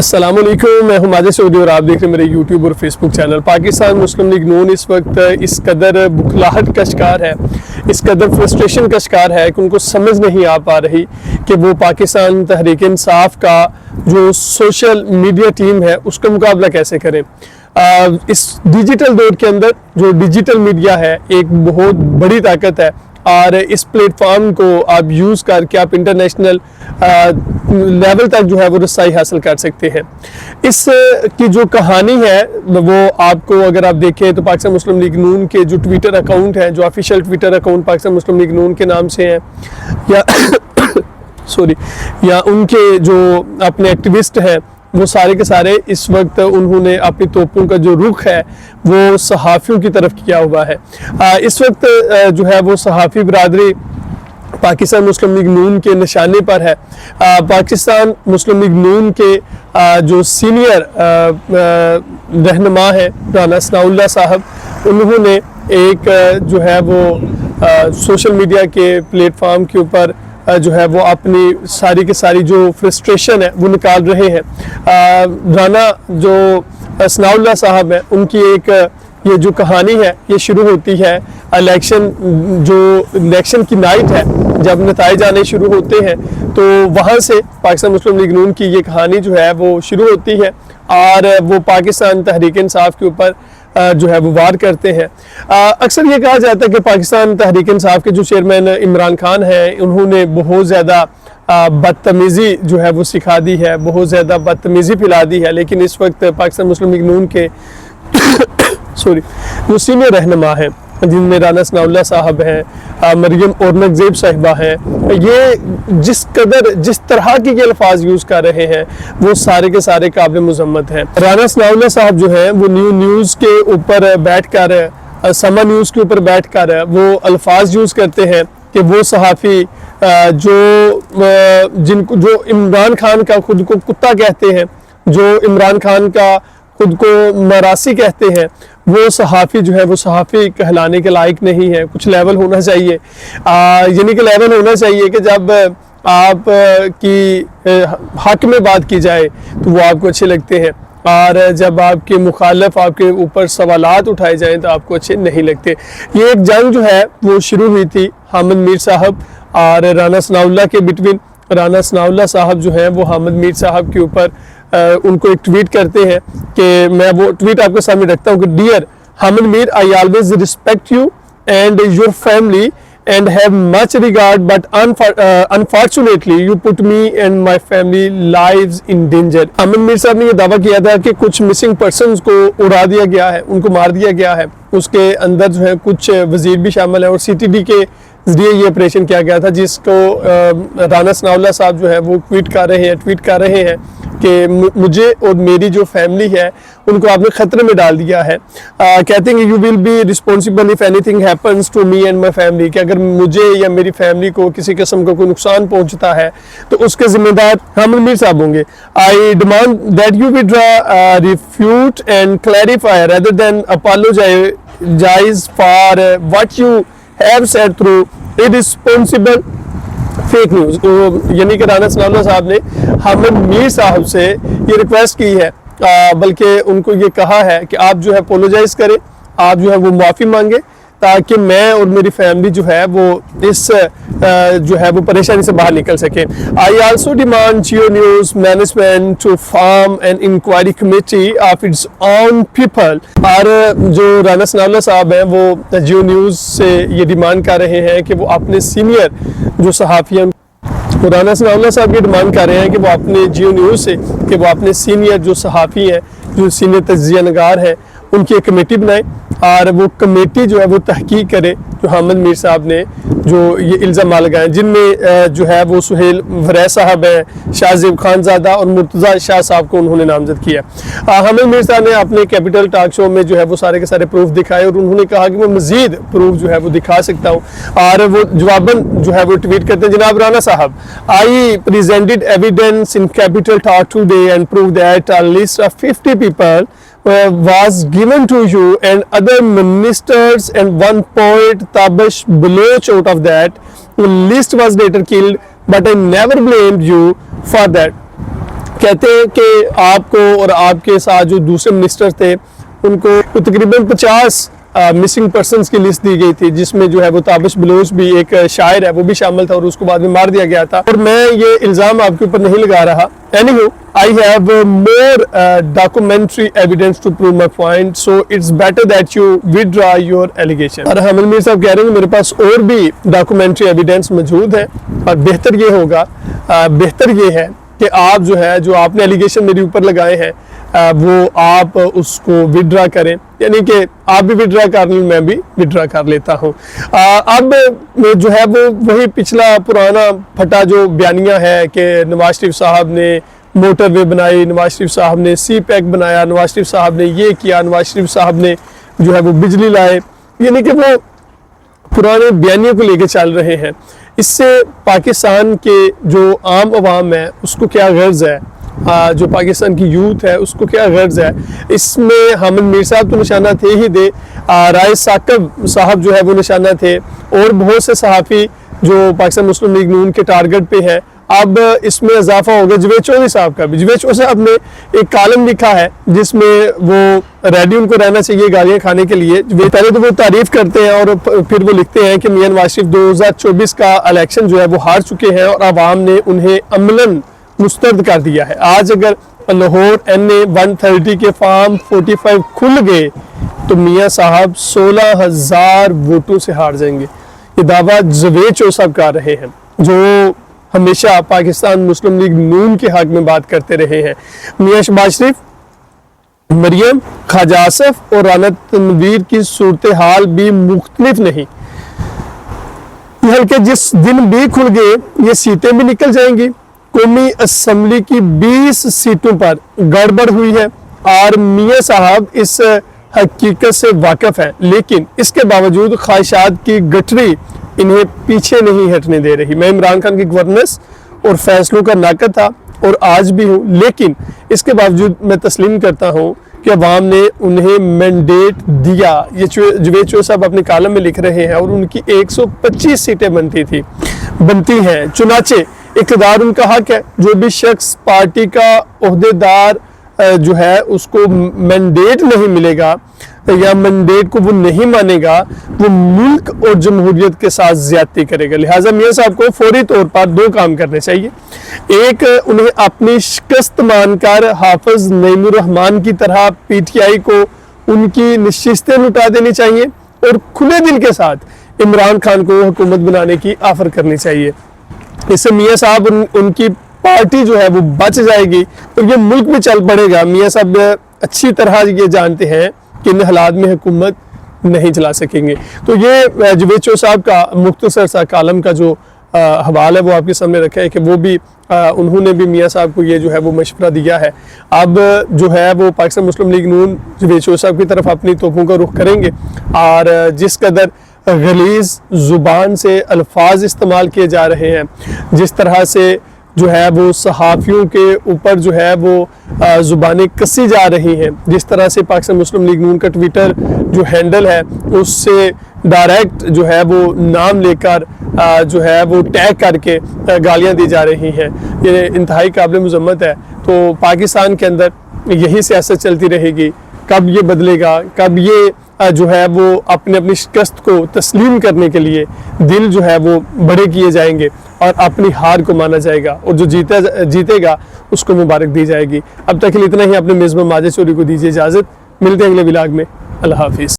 अस्सलामुअलैकुम, मैं हूं माजिद सऊदी और आप देख रहे हैं मेरे यूट्यूब और फेसबुक चैनल। पाकिस्तान मुस्लिम लीग नून इस वक्त इस कदर बुखलाहट का शिकार है, इस कदर फ्रस्ट्रेशन का शिकार है कि उनको समझ नहीं आ पा रही कि वो पाकिस्तान तहरीक इंसाफ का जो सोशल मीडिया टीम है उसका मुकाबला कैसे करें। इस डिजिटल दौर के अंदर जो डिजिटल मीडिया है एक बहुत बड़ी ताकत है और इस प्लेटफॉर्म को आप यूज़ करके आप इंटरनेशनल लेवल तक जो है वो रसाई हासिल कर सकते हैं। इस की जो कहानी है वो आपको अगर आप देखें तो पाकिस्तान मुस्लिम लीग नून के जो ट्विटर अकाउंट हैं, जो ऑफिशियल ट्विटर अकाउंट पाकिस्तान मुस्लिम लीग नून के नाम से हैं या या उनके जो अपने एक्टिविस्ट हैं वो सारे के सारे इस वक्त उन्होंने अपनी तोपों का जो रुख है वो सहाफ़ियों की तरफ किया हुआ है। इस वक्त जो है वो सहाफ़ी बरादरी पाकिस्तान मुस्लिम लीग नून के निशाने पर है। पाकिस्तान मुस्लिम लीग नून के जो सीनियर रहनुमा है राना सनाउल्लाह साहब, उन्होंने एक जो है वो सोशल मीडिया के प्लेटफॉर्म के ऊपर जो है वो अपनी सारी की सारी जो फ्रस्ट्रेशन है वो निकाल रहे हैं। राना जो सनाउल्लाह साहब हैं उनकी एक ये जो कहानी है ये शुरू होती है इलेक्शन की नाइट है, जब नताइज आने शुरू होते हैं तो वहाँ से पाकिस्तान मुस्लिम लीग नून की ये कहानी जो है वो शुरू होती है और वो पाकिस्तान तहरीक इंसाफ के ऊपर जो है वो वार करते हैं। अक्सर ये कहा जाता है कि पाकिस्तान तहरीक इंसाफ के जो चेयरमैन इमरान खान हैं उन्होंने बहुत ज़्यादा बदतमीज़ी जो है वो सिखा दी है, बहुत ज़्यादा बदतमीज़ी फैला दी है। लेकिन इस वक्त पाकिस्तान मुस्लिम लीग नून के जो सीनियर रहनुमा हैं जिनमें राना सनाउल्लाह साहब हैं, मरियम औरंगज़ेब साहिबा हैं, ये जिस तरह के ये अल्फाज यूज़ कर रहे हैं वो सारे के सारे काबिल मुज़म्मत हैं। राना सनाउल्लाह साहब जो हैं वो न्यूज़ के ऊपर बैठ कर समा न्यूज़ के ऊपर बैठ कर वो अल्फाज यूज़ करते हैं कि वो सहाफ़ी जो इमरान खान का खुद को कुत्ता कहते हैं, जो इमरान खान का खुद को मरासी कहते हैं, वो सहाफ़ी जो है वो सहाफ़ी कहलाने के लायक नहीं है। कुछ लेवल होना चाहिए, यानी कि लेवल होना चाहिए कि जब आप की हक में बात की जाए तो वो आपको अच्छे लगते हैं और जब आपके मुखालफ आपके ऊपर सवालात उठाए जाएं तो आपको अच्छे नहीं लगते। ये एक जंग जो है वो शुरू हुई थी हामिद मीर साहब और राना सनाउल्लाह के बिटवीन। राना सनाउल्लाह साहब जो हैं वो हामिद मीर साहब के ऊपर उनको एक ट्वीट करते हैं कि मैं वो ट्वीट आपके सामने रखता हूँ कि dear Hamid Mir, I always respect you and your family and have much regard, but unfortunately you put me and my family lives in danger। Hamid Mir साहब ने ये दावा किया था कि कुछ मिसिंग पर्सन्स को उड़ा दिया गया है, उनको मार दिया गया है। उसके अंदर जो है कुछ वजीर भी शामिल है और CTD के जरिए ये ऑपरेशन किया गया था, जिसको राना सनाउल्लाह साहब जो है वो ट्वीट कर रहे हैं कि मुझे और मेरी जो फैमिली है उनको आपने ख़तरे में डाल दिया है। कहते हैं कि you will be responsible if anything happens to me and my family, कि अगर मुझे या मेरी फैमिली को किसी किस्म का कोई नुकसान पहुंचता है तो उसके ज़िम्मेदार हामिद मीर साहब होंगे। I demand that you withdraw, refute and clarify rather than apologise for what you have said through irresponsible fake news. यानी कि राना सनाउल्लाह साहब ने हामिद मीर साहब से ये रिक्वेस्ट की है, बल्कि उनको ये कहा है कि आप जो है अपोलोजाइज करें, आप जो है वो माफ़ी मांगे ताकि मैं और मेरी फैमिली जो है वो इस जो है वो परेशानी से बाहर निकल सके। I also demand Jio news management to form an inquiry committee of its own people. और जो राना सनाउल्लाह साहब हैं वो जियो न्यूज़ से ये डिमांड कर रहे हैं कि वो अपने सीनियर जो सहाफ़ी हैं, राना सनाउल्लाह साहब ये डिमांड कर रहे हैं कि वो अपने जियो न्यूज़ से कि वो अपने सीनियर जो सहाफ़ी हैं, जो सीनियर तज्ज़िया नगार हैं, उनकी एक कमेटी बनाए और वो कमेटी जो है वो तहकीक करे जो हामिद मीर साहब ने जो ये इल्ज़ाम लगाए, जिनमें जो है वो सुहेल वरैस साहब हैं, शाहज़ेब खानज़ादा और मुर्तज़ा शाह साहब को उन्होंने नामजद किया। हामिद मीर साहब ने अपने कैपिटल टॉक शो में जो है वो सारे के सारे प्रूफ दिखाए और उन्होंने कहा कि मैं मज़ीद प्रूफ जो है वो दिखा सकता हूँ। और वो जवाबन जो है वो ट्वीट करते हैं, जनाब राना साहब, I presented evidence in capital talk today and prove that a list of 50 people was given to you and other ministers and one poet Tabash Baloch out of that. The list was later killed, but I never blamed you for that. कहते हैं कि आपको और आपके साथ जो दूसरे minister थे उनको तकरीबन 50 मिसिंग पर्सनस की लिस्ट दी गई थी, जिसमें जो है वो ताबिश बलोच भी एक शायर है वो भी शामिल था और उसको बाद में मार दिया गया था। और मैं ये इल्ज़ाम आपके ऊपर नहीं लगा रहा। Anyhow, I have more documentary evidence to prove my point, so it's better that you withdraw your allegation. और हामिद मीर साहब कह रहे हैं मेरे पास और भी डॉक्यूमेंट्री एविडेंस मौजूद है और बेहतर ये होगा, बेहतर ये है कि आप जो है जो आपने एलिगेशन मेरे ऊपर लगाए हैं वो आप उसको विड्रा करें, यानी कि आप भी विड्रा कर लें, मैं भी विड्रा कर लेता हूँ। अब जो है वो वही पिछला पुराना फटा जो बयानिया है कि नवाज शरीफ साहब ने मोटरवे बनाई, नवाज शरीफ साहब ने सी पैक बनाया, नवाज शरीफ साहब ने ये किया, नवाज शरीफ साहब ने जो है वो बिजली लाए, यानी कि वो पुराने बयानियों को लेके चल रहे हैं। इससे पाकिस्तान के जो आम आवाम है उसको क्या गर्ज है, जो पाकिस्तान की यूथ है उसको क्या गर्ज है। इसमें हामिद मीर साहब तो निशाना थे ही दे, राय साकब साहब जो है वो निशाना थे, और बहुत से सहाफ़ी जो पाकिस्तान मुस्लिम लीग नून के टारगेट पे हैं। अब इसमें इजाफा हो गया जवेद चौधरी साहब का भी। जवेद चौधरी साहब ने एक कॉलम लिखा है जिसमें वो रेडी उनको रहना चाहिए गालियाँ खाने के लिए। पहले तो वो तारीफ करते हैं और फिर वो लिखते हैं कि मियां नवाज शरीफ 2024 का इलेक्शन जो है वो हार चुके हैं और आवाम ने उन्हें अमलन मुस्तरद कर दिया है। आज अगर लाहौर NA 130 के फार्म 45 खुल गए तो मियां साहब 16,000 वोटों से हार जाएंगे। ये दावा जवेद चौधरी साहब कर रहे हैं जो हमेशा पाकिस्तान मुस्लिम लीग नून के हक में बात करते रहे हैं। मियां शहबाज शरीफ, मरियम, ख्वाजा आसफ और राना तनवीर की सूरत हाल भी मुख्तलिफ नहीं। ये हल्के जिस दिन भी खुल गए ये सीटें भी निकल जाएंगी। कौमी असम्बली की 20 सीटों पर गड़बड़ हुई है और मियां साहब इस हकीकत से वाकिफ हैं, लेकिन इसके बावजूद ख्वाहिशात की गठरी इन्हें पीछे नहीं हटने दे रही। मैं इमरान खान की गवर्नेंस और फैसलों का नाकद था और आज भी हूँ, लेकिन इसके बावजूद मैं तस्लीम करता हूँ कि अवाम ने उन्हें मैंडेट दिया। ये जवेद चौधरी साहब अपने कॉलम में लिख रहे हैं और उनकी 125 सीटें बनती हैं। चुनाचे इक़्तिदार उनका हक है। जो भी शख्स पार्टी का ओहदेदार जो है उसको मैंडेट नहीं मिलेगा या मैंडेट को वो नहीं मानेगा वो मुल्क और जमहूरियत के साथ ज्यादती करेगा। लिहाजा मियां साहब को फौरी तौर पर 2 काम करने चाहिए। एक, उन्हें अपनी शिकस्त मानकर हाफिज नईमुर रहमान की तरह PTI को उनकी नशिस्तें लुटा देनी चाहिए और खुले दिल के साथ इमरान खान को हुकूमत बनाने की ऑफर करनी चाहिए। इससे मियां साहब उनकी पार्टी जो है वो बच जाएगी और ये मुल्क में चल पड़ेगा। मियां साहब अच्छी तरह ये जानते हैं कि इन हालात में हुकूमत नहीं चला सकेंगे। तो ये जवेद चौधरी साहब का मुख्तसर सा कॉलम का जो हवाला है वो आपके सामने रखा है कि वो भी उन्होंने भी मियां साहब को ये जो है वो मशवरा दिया है। अब जो है वो पाकिस्तान मुस्लिम लीग नून जवेद चौधरी साहब की तरफ अपनी तोपों का रुख करेंगे और जिस कदर गलीज़ ज़ुबान से अल्फाज इस्तेमाल किए जा रहे हैं, जिस तरह से जो है वो सहाफ़ियों के ऊपर जो है वो ज़ुबानें कसी जा रही हैं, जिस तरह से पाकिस्तान मुस्लिम लीग नून का ट्विटर जो हैंडल है उससे डायरेक्ट जो है वो नाम लेकर जो है वो टैग करके गालियां दी जा रही हैं, ये इंतहाई काबिल मज़म्मत है। तो पाकिस्तान के अंदर यही सियासत चलती रहेगी। कब ये बदलेगा, कब ये जो है वो अपनी शिकस्त को तस्लीम करने के लिए दिल जो है वो बड़े किए जाएंगे और अपनी हार को माना जाएगा और जो जीतेगा उसको मुबारक दी जाएगी। अब तक के लिए इतना ही। अपने मेज़बान माजिद चौधरी को दीजिए इजाज़त। मिलते हैं अगले व्लॉग में। अल्लाह हाफिज़।